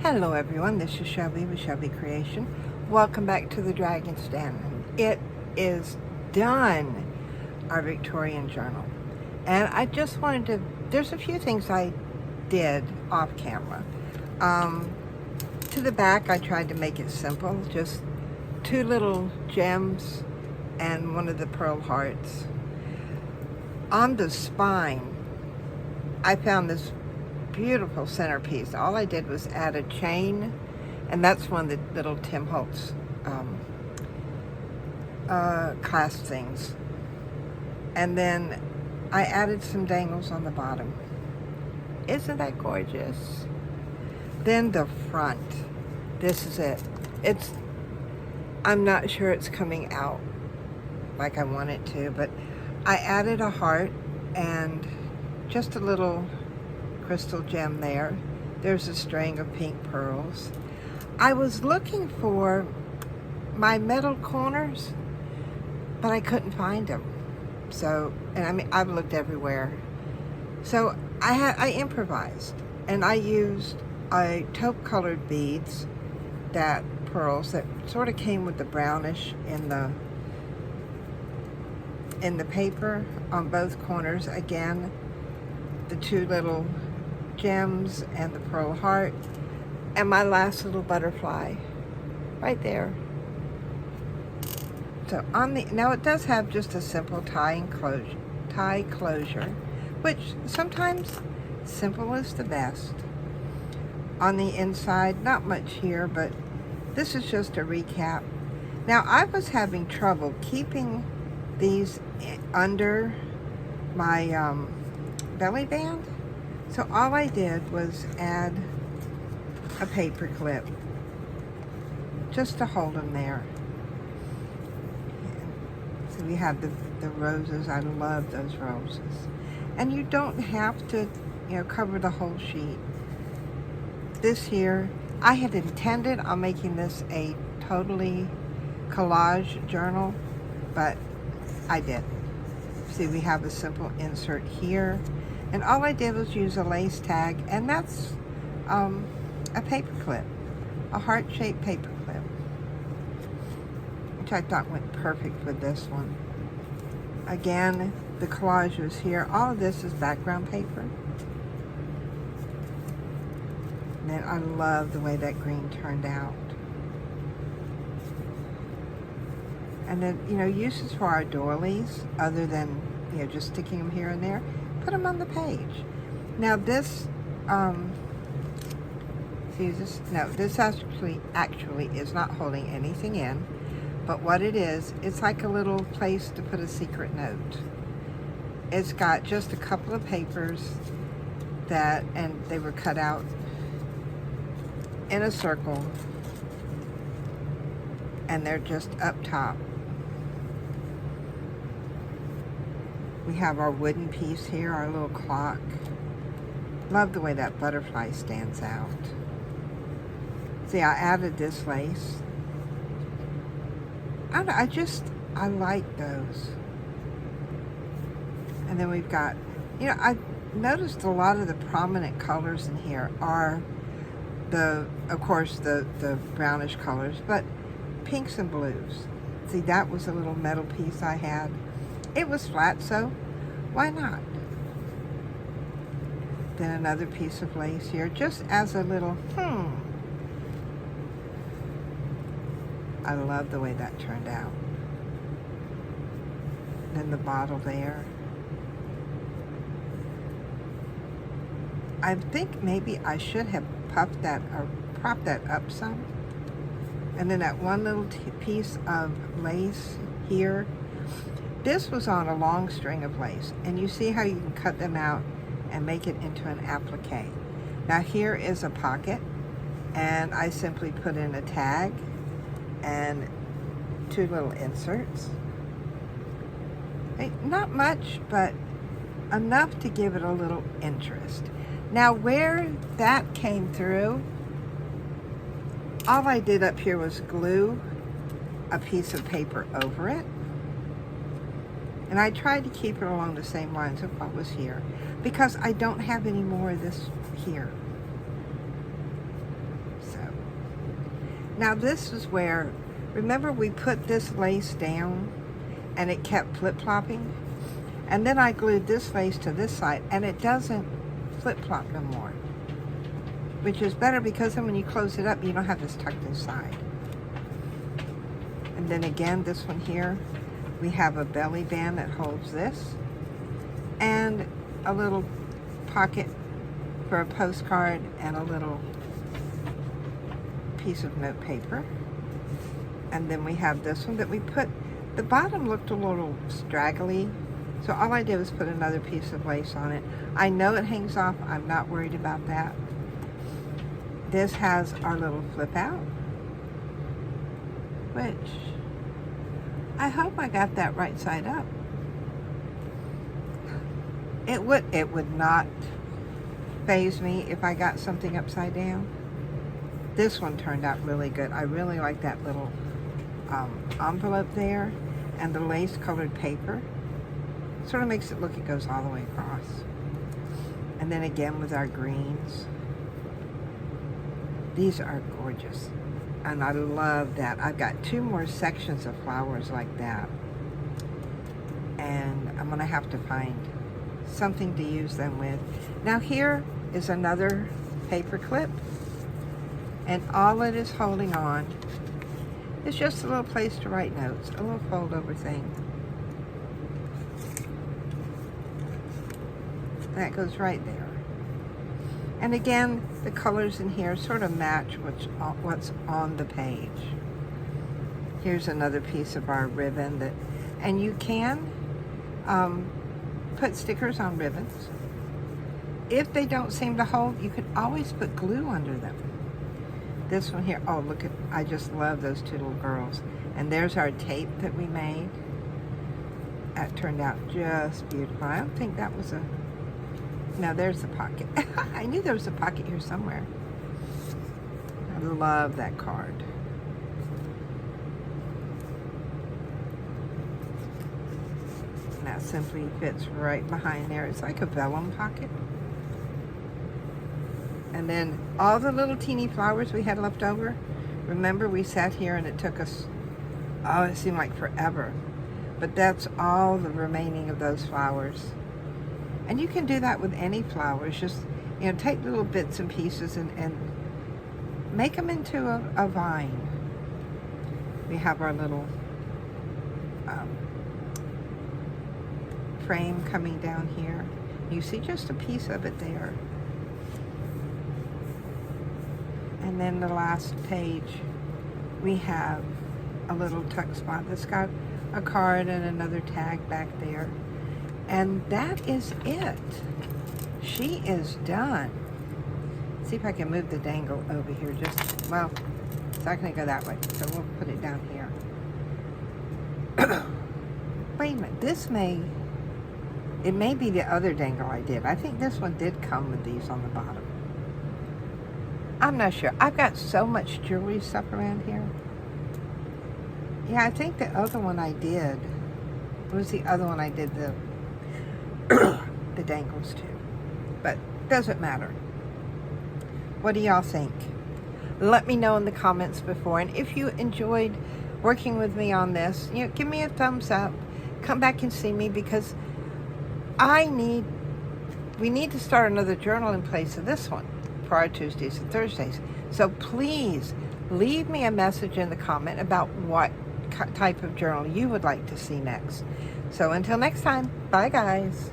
Hello everyone, this is Shelby with Shelby Creation. Welcome back to the Dragon's Den. It is done, our Victorian journal. And I just wanted to, there's a few things I did off camera. To the back I tried to make it simple, just two little gems and one of the pearl hearts. On the spine, I found this beautiful centerpiece. All I did was add a chain, and that's one of the little Tim Holtz clasp things. And then I added some dangles on the bottom. Isn't that gorgeous? Then the front. This is it. I'm not sure it's coming out like I want it to, but I added a heart and just a little crystal gem there. There's a string of pink pearls. I was looking for my metal corners, but I couldn't find them. So, and I mean, I've looked everywhere. So I improvised, and I used a taupe colored beads, that pearls that sort of came with the brownish in the paper on both corners. Again, the two little gems and the pearl heart, and my last little butterfly right there. So on the, now it does have just a simple tie closure, which sometimes simple is the best. On the inside, not much here, but this is just a recap. Now I was having trouble keeping these under my belly band. So all I did was add a paper clip just to hold them there. So we have the roses. I love those roses. And you don't have to, cover the whole sheet. This here, I had intended on making this a totally collage journal, but I didn't. See, we have a simple insert here. And all I did was use a lace tag, and that's a paper clip, a heart-shaped paper clip, which I thought went perfect with this one. Again, the collage was here. All of this is background paper. And then I love the way that green turned out. And then, uses for our doilies, other than, just sticking them here and there. Put them on the page. Now this, this actually is not holding anything in, but what it is, it's like a little place to put a secret note. It's got just a couple of papers and they were cut out in a circle, and they're just up top. We have our wooden piece here, our little clock. Love the way that butterfly stands out. See, I added this lace. I like those. And then we've got, I noticed a lot of the prominent colors in here are of course, the brownish colors, but pinks and blues. See, that was a little metal piece I had. It was flat, so why not? Then another piece of lace here, just as a little, I love the way that turned out. Then the bottle there. I think maybe I should have puffed that or propped that up some. And then that one little piece of lace here. This was on a long string of lace, and you see how you can cut them out and make it into an applique. Now here is a pocket, and I simply put in a tag and two little inserts. Not much, but enough to give it a little interest. Now where that came through, all I did up here was glue a piece of paper over it. And I tried to keep it along the same lines of what was here, because I don't have any more of this here. Now this is where, remember we put this lace down and it kept flip-flopping? And then I glued this lace to this side and it doesn't flip-flop no more. Which is better because then when you close it up, you don't have this tucked inside. And then again, this one here, we have a belly band that holds this. And a little pocket for a postcard and a little piece of note paper. And then we have this one that we put, the bottom looked a little straggly, so all I did was put another piece of lace on it. I know it hangs off, I'm not worried about that. This has our little flip out, which I hope I got that right side up. It would not faze me if I got something upside down. This one turned out really good. I really like that little envelope there, and the lace colored paper. Sort of makes it look, it goes all the way across. And then again with our greens. These are gorgeous. And I love that. I've got 2 more sections of flowers like that. And I'm gonna have to find something to use them with. Now here is another paper clip. And all it is holding on is just a little place to write notes, a little fold over thing. That goes right there. And again, the colors in here sort of match what's on the page. Here's another piece of our ribbon that, and you can put stickers on ribbons. If they don't seem to hold, you can always put glue under them. This one here, oh look at, I just love those 2 little girls. And there's our tape that we made. That turned out just beautiful. I don't think that was a, no, there's the pocket. I knew there was a pocket here somewhere. I love that card. And that simply fits right behind there. It's like a vellum pocket. And then all the little teeny flowers we had left over. Remember we sat here and it took us, oh, it seemed like forever. But that's all the remaining of those flowers. And you can do that with any flowers. Just, you know, take little bits and pieces and make them into a vine. We have our little frame coming down here. You see just a piece of it there. And then the last page, we have a little tuck spot that's got a card and another tag back there. And that is it. She is done. See if I can move the dangle over here. Just, well, it's not going to go that way, so we'll put it down here. Wait a minute. This may, it may be the other dangle I did. I think this one did come with these on the bottom. I'm not sure. I've got so much jewelry stuff around here. Yeah, I think the other one I did, what was the other one I did the the dangles to? But doesn't matter. What do y'all think? Let me know in the comments before. And if you enjoyed working with me on this, you know, give me a thumbs up. Come back and see me, because we need to start another journal in place of this one for our Tuesdays and Thursdays. So please leave me a message in the comment about what type of journal you would like to see next. So until next time, bye guys.